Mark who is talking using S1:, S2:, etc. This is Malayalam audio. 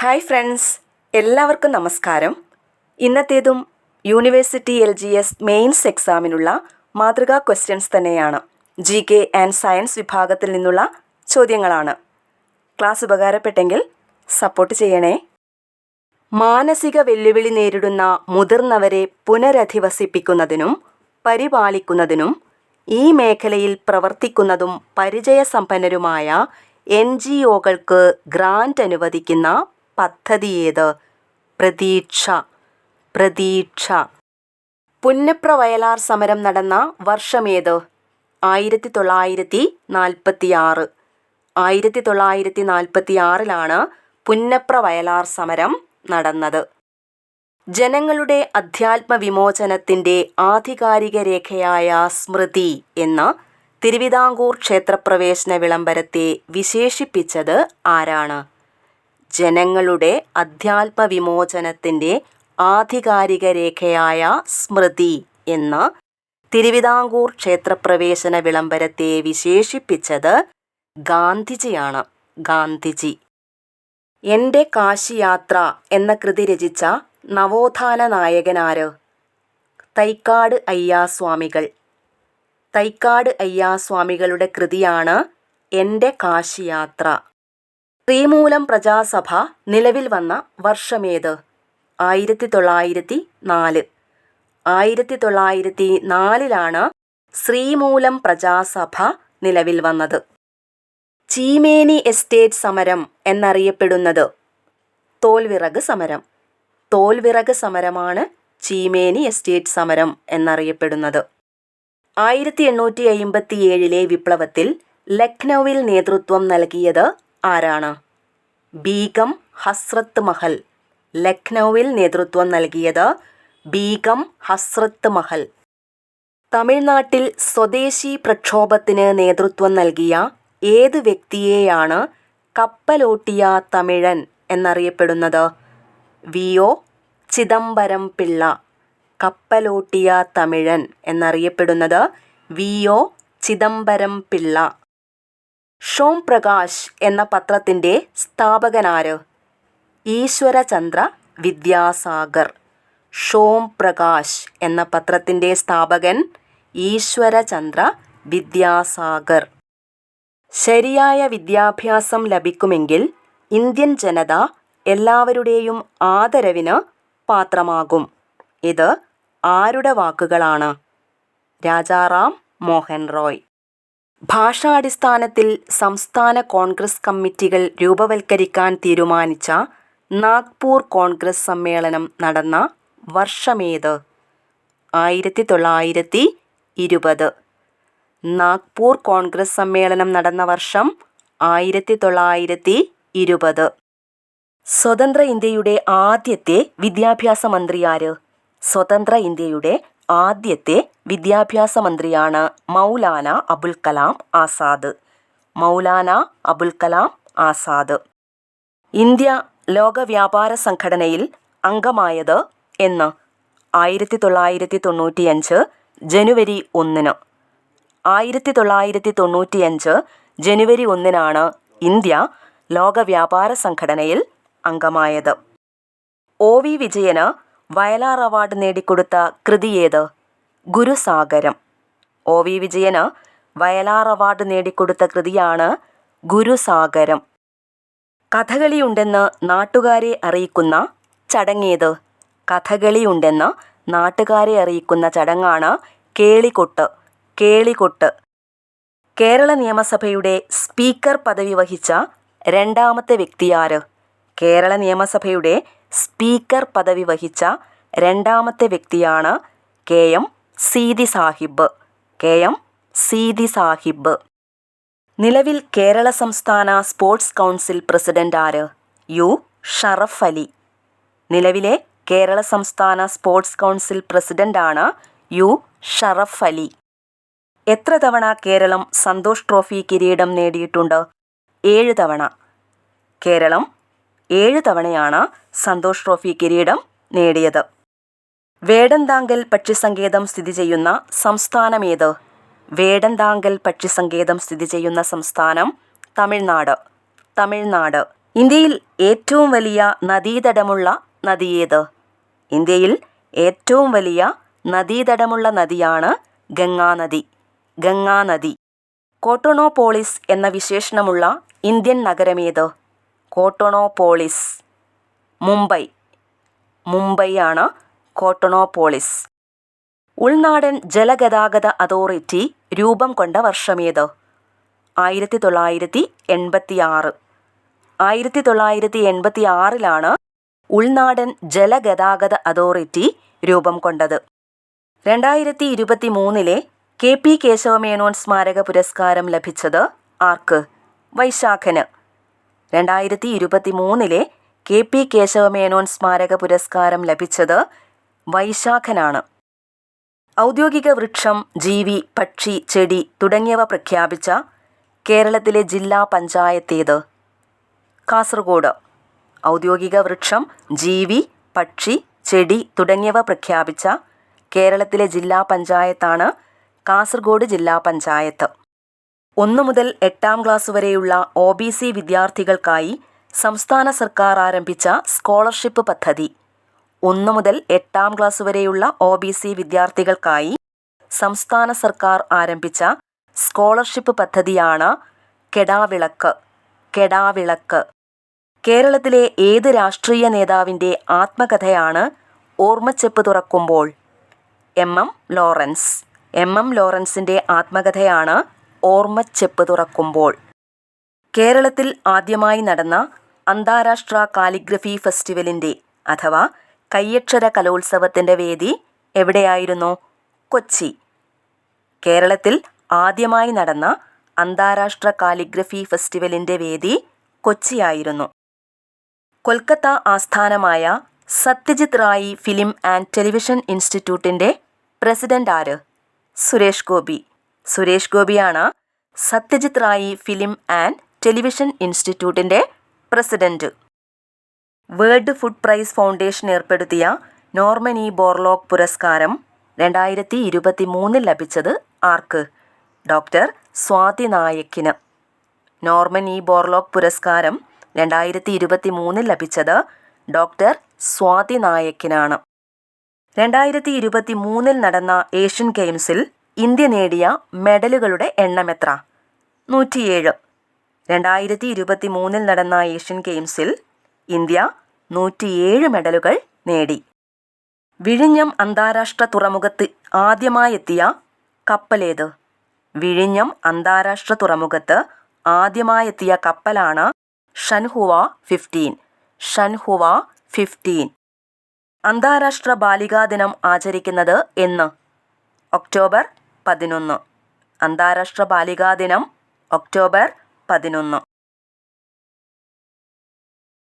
S1: ഹായ് ഫ്രണ്ട്സ്, എല്ലാവർക്കും നമസ്കാരം. ഇന്നത്തേതും യൂണിവേഴ്സിറ്റി LGS മെയിൻസ് എക്സാമിനുള്ള മാതൃകാ ക്വസ്റ്റ്യൻസ് തന്നെയാണ്. GK ആൻഡ് സയൻസ് വിഭാഗത്തിൽ നിന്നുള്ള ചോദ്യങ്ങളാണ്. ക്ലാസ് ഉപകാരപ്പെട്ടെങ്കിൽ സപ്പോർട്ട് ചെയ്യണേ. മാനസിക വെല്ലുവിളി നേരിടുന്ന മുതിർന്നവരെ പുനരധിവസിപ്പിക്കുന്നതിനും പരിപാലിക്കുന്നതിനും ഈ മേഖലയിൽ പ്രവർത്തിക്കുന്നതും പരിചയസമ്പന്നരുമായ NGOകൾക്ക് ഗ്രാന്റ് അനുവദിക്കുന്ന പദ്ധതി ഏത്? പ്രതീക്ഷ. പുന്നപ്ര വയലാർ സമരം നടന്ന വർഷമേത്? 1946. 1946 പുന്നപ്ര വയലാർ സമരം നടന്നത്. ജനങ്ങളുടെ അധ്യാത്മ വിമോചനത്തിൻ്റെ ആധികാരിക രേഖയായ സ്മൃതി എന്ന തിരുവിതാംകൂർ ക്ഷേത്രപ്രവേശന വിളംബരത്തെ വിശേഷിപ്പിച്ചത് ആരാണ്? ജനങ്ങളുടെ അധ്യാത്മ വിമോചനത്തിൻ്റെ ആധികാരിക രേഖയായ സ്മൃതി എന്ന തിരുവിതാംകൂർ ക്ഷേത്രപ്രവേശന വിളംബരത്തെ വിശേഷിപ്പിച്ചത് ഗാന്ധിജിയാണ്. ഗാന്ധിജി. എൻ്റെ കാശിയാത്ര എന്ന കൃതി രചിച്ച നവോത്ഥാന നായകനാര്? തൈക്കാട് അയ്യാസ്വാമികൾ. തൈക്കാട് അയ്യാസ്വാമികളുടെ കൃതിയാണ് എൻ്റെ കാശിയാത്ര. ശ്രീമൂലം പ്രജാസഭ നിലവിൽ വന്ന വർഷമേത്? 1904. 1904 ശ്രീമൂലം പ്രജാസഭ നിലവിൽ വന്നത്. ചീമേനി എസ്റ്റേറ്റ് സമരം എന്നറിയപ്പെടുന്നത്? തോൽവിറക് സമരം. തോൽവിറക് സമരമാണ് ചീമേനി എസ്റ്റേറ്റ് സമരം എന്നറിയപ്പെടുന്നത്. 1857 വിപ്ലവത്തിൽ ലക്നൌവിൽ നേതൃത്വം നൽകിയത് ആരാണ്? ബീഗം ഹസ്രത്ത് മഹൽ. ലക്നൌവിൽ നേതൃത്വം നൽകിയത് ബീഗം ഹസ്രത്ത് മഹൽ. തമിഴ്നാട്ടിൽ സ്വദേശി പ്രക്ഷോഭത്തിന് നേതൃത്വം നൽകിയ ഏത് വ്യക്തിയെയാണ് കപ്പലോട്ടിയ തമിഴൻ എന്നറിയപ്പെടുന്നത്? VO ചിദംബരം പിള്ള. കപ്പലോട്ടിയ തമിഴൻ എന്നറിയപ്പെടുന്നത് VO ചിദംബരം പിള്ള. ഷോം പ്രകാശ് എന്ന പത്രത്തിൻ്റെ സ്ഥാപകനാര്? ഈശ്വരചന്ദ്ര വിദ്യാസാഗർ. ഷോം പ്രകാശ് എന്ന പത്രത്തിൻ്റെ സ്ഥാപകൻ ഈശ്വരചന്ദ്ര വിദ്യാസാഗർ. ശരിയായ വിദ്യാഭ്യാസം ലഭിക്കുമെങ്കിൽ ഇന്ത്യൻ ജനത എല്ലാവരുടെയും ആദരവിന് പാത്രമാകും. ഇത് ആരുടെ വാക്കുകളാണ്? രാജാറാം മോഹൻ റോയ്. ഭാഷാടിസ്ഥാനത്തിൽ സംസ്ഥാന കോൺഗ്രസ് കമ്മിറ്റികൾ രൂപവൽക്കരിക്കാൻ തീരുമാനിച്ച നാഗ്പൂർ കോൺഗ്രസ് സമ്മേളനം നടന്ന വർഷമേത്? 1920. നാഗ്പൂർ കോൺഗ്രസ് സമ്മേളനം നടന്ന വർഷം 1920. സ്വതന്ത്ര ഇന്ത്യയുടെ ആദ്യത്തെ വിദ്യാഭ്യാസ മന്ത്രി ആര്? സ്വതന്ത്ര ഇന്ത്യയുടെ ആദ്യത്തെ വിദ്യാഭ്യാസ മന്ത്രിയാണ് മൗലാന അബുൽ കലാം ആസാദ്. മൗലാന അബുൽ കലാം ആസാദ്. ഇന്ത്യ ലോക വ്യാപാര സംഘടനയിൽ അംഗമായത് എന്ന്? 1995 ജനുവരി 1. 1995 ജനുവരി 1 ഇന്ത്യ ലോക വ്യാപാര സംഘടനയിൽ അംഗമായത്. OV വിജയന് വയലാർ അവാർഡ് നേടിക്കൊടുത്ത കൃതി ഏത്? ഗുരുസാഗരം. OV വിജയന് വയലാർ അവാർഡ് നേടിക്കൊടുത്ത കൃതിയാണ് ഗുരുസാഗരം. കഥകളിയുണ്ടെന്ന് നാട്ടുകാരെ അറിയിക്കുന്ന ചടങ്ങേത്? കഥകളിയുണ്ടെന്ന് നാട്ടുകാരെ അറിയിക്കുന്ന ചടങ്ങാണ് കേളികൊട്ട്. കേളികൊട്ട്. കേരള നിയമസഭയുടെ സ്പീക്കർ പദവി വഹിച്ച രണ്ടാമത്തെ വ്യക്തിയാര്? കേരള നിയമസഭയുടെ സ്പീക്കർ പദവി വഹിച്ച രണ്ടാമത്തെ വ്യക്തിയാണ് KM സീതി സാഹിബ്. KM സീതി സാഹിബ്. നിലവിൽ കേരള സംസ്ഥാന സ്പോർട്സ് കൗൺസിൽ പ്രസിഡന്റ് ആര്? U ഷറഫ് അലി. നിലവിലെ കേരള സംസ്ഥാന സ്പോർട്സ് കൗൺസിൽ പ്രസിഡന്റാണ് U ഷറഫ് അലി. എത്ര തവണ കേരളം സന്തോഷ് ട്രോഫി കിരീടം നേടിയിട്ടുണ്ട്? 7 തവണ. കേരളം 7 തവണയാണ് സന്തോഷ് ട്രോഫി കിരീടം നേടിയത്. വേടന്താങ്കൽ പക്ഷിസങ്കേതം സ്ഥിതി ചെയ്യുന്ന സംസ്ഥാനമേത്? വേടന്താങ്കൽ പക്ഷിസങ്കേതം സ്ഥിതി ചെയ്യുന്ന സംസ്ഥാനം തമിഴ്നാട്. തമിഴ്നാട്. ഇന്ത്യയിൽ ഏറ്റവും വലിയ നദീതടമുള്ള നദിയേത്? ഇന്ത്യയിൽ ഏറ്റവും വലിയ നദീതടമുള്ള നദിയാണ് ഗംഗാനദി. ഗംഗാനദി. കോട്ടോണോപോളിസ് എന്ന വിശേഷണമുള്ള ഇന്ത്യൻ നഗരമേത്? കോട്ടോണോപോളിസ്. മുംബൈ. മുംബൈയാണ് കോട്ടോണോപോളിസ്. ഉൾനാടൻ ജലഗതാഗത അതോറിറ്റി രൂപം കൊണ്ട വർഷമേത്? 1986. 1986 ഉൾനാടൻ ജലഗതാഗത അതോറിറ്റി രൂപം കൊണ്ടത്. 2023 KP കേശവമേനോൻ സ്മാരക പുരസ്കാരം ലഭിച്ചത് ആർക്ക്? വൈശാഖന്. 2023 KP കേശവമേനോൻ സ്മാരക പുരസ്കാരം ലഭിച്ചത് വൈശാഖനാണ്. ഔദ്യോഗിക വൃക്ഷം, ജീവി, പക്ഷി, ചെടി തുടങ്ങിയവ പ്രഖ്യാപിച്ച കേരളത്തിലെ ജില്ലാ പഞ്ചായത്തേത്? കാസർഗോഡ്. ഔദ്യോഗിക വൃക്ഷം, ജീവി, പക്ഷി, ചെടി തുടങ്ങിയവ പ്രഖ്യാപിച്ച കേരളത്തിലെ ജില്ലാ പഞ്ചായത്താണ് കാസർഗോഡ് ജില്ലാ പഞ്ചായത്ത്. 1 മുതൽ 8ാം ക്ലാസ് വരെയുള്ള OBC വിദ്യാർത്ഥികൾക്കായി സംസ്ഥാന സർക്കാർ ആരംഭിച്ച സ്കോളർഷിപ്പ് പദ്ധതി. 1 മുതൽ 8ാം ക്ലാസ് വരെയുള്ള OBC വിദ്യാർത്ഥികൾക്കായി സംസ്ഥാന സർക്കാർ ആരംഭിച്ച സ്കോളർഷിപ്പ് പദ്ധതിയാണ് കെടാവിളക്ക്. കെടാവിളക്ക്. കേരളത്തിലെ ഏത് രാഷ്ട്രീയ നേതാവിൻ്റെ ആത്മകഥയാണ് ഓർമ്മച്ചെപ്പ് തുറക്കുമ്പോൾ? MM Lawrence. MM ലോറൻസിൻ്റെ ആത്മകഥയാണ് ഓർമ്മച്ചെപ്പ് തുറക്കുമ്പോൾ. കേരളത്തിൽ ആദ്യമായി നടന്ന അന്താരാഷ്ട്ര കാലിഗ്രഫി ഫെസ്റ്റിവലിൻ്റെ അഥവാ കയ്യക്ഷര കലോത്സവത്തിൻ്റെ വേദി എവിടെയായിരുന്നു? കൊച്ചി. കേരളത്തിൽ ആദ്യമായി നടന്ന അന്താരാഷ്ട്ര കാലിഗ്രഫി ഫെസ്റ്റിവലിൻ്റെ വേദി കൊച്ചിയായിരുന്നു. കൊൽക്കത്ത ആസ്ഥാനമായ Satyajit Ray film and television ഇൻസ്റ്റിറ്റ്യൂട്ടിൻ്റെ പ്രസിഡന്റ് ആര്? സുരേഷ് ഗോപി. സുരേഷ് ഗോപിയാണ് Satyajit Ray film and television ഇൻസ്റ്റിറ്റ്യൂട്ടിൻ്റെ president. World food prize foundation ഏർപ്പെടുത്തിയ നോർമൻ ഇ ബോർലോഗ് പുരസ്കാരം 2023 ലഭിച്ചത് ആർക്ക്? ഡോക്ടർ സ്വാതി നായക്കിന്. നോർമൻ ഇ ബോർലോഗ് പുരസ്കാരം 2023 ലഭിച്ചത് ഡോക്ടർ സ്വാതി നായക്കിനാണ്. 2023 നടന്ന ഏഷ്യൻ ഗെയിംസിൽ ഇന്ത്യ നേടിയ മെഡലുകളുടെ എണ്ണം എത്ര? 107. 2023 നടന്ന ഏഷ്യൻ ഗെയിംസിൽ ഇന്ത്യ 107 മെഡലുകൾ നേടി. വിഴിഞ്ഞം അന്താരാഷ്ട്ര തുറമുഖത്ത് ആദ്യമായെത്തിയ കപ്പലേത്? വിഴിഞ്ഞം അന്താരാഷ്ട്ര തുറമുഖത്ത് ആദ്യമായെത്തിയ കപ്പലാണ് ഷൻഹുവ 15. ഷൻഹുവ 15. അന്താരാഷ്ട്ര ബാലികാ ദിനം ആചരിക്കുന്നത് എന്ന്? ഒക്ടോബർ 11. അന്താരാഷ്ട്ര ബാലികാ ദിനം ഒക്ടോബർ 11.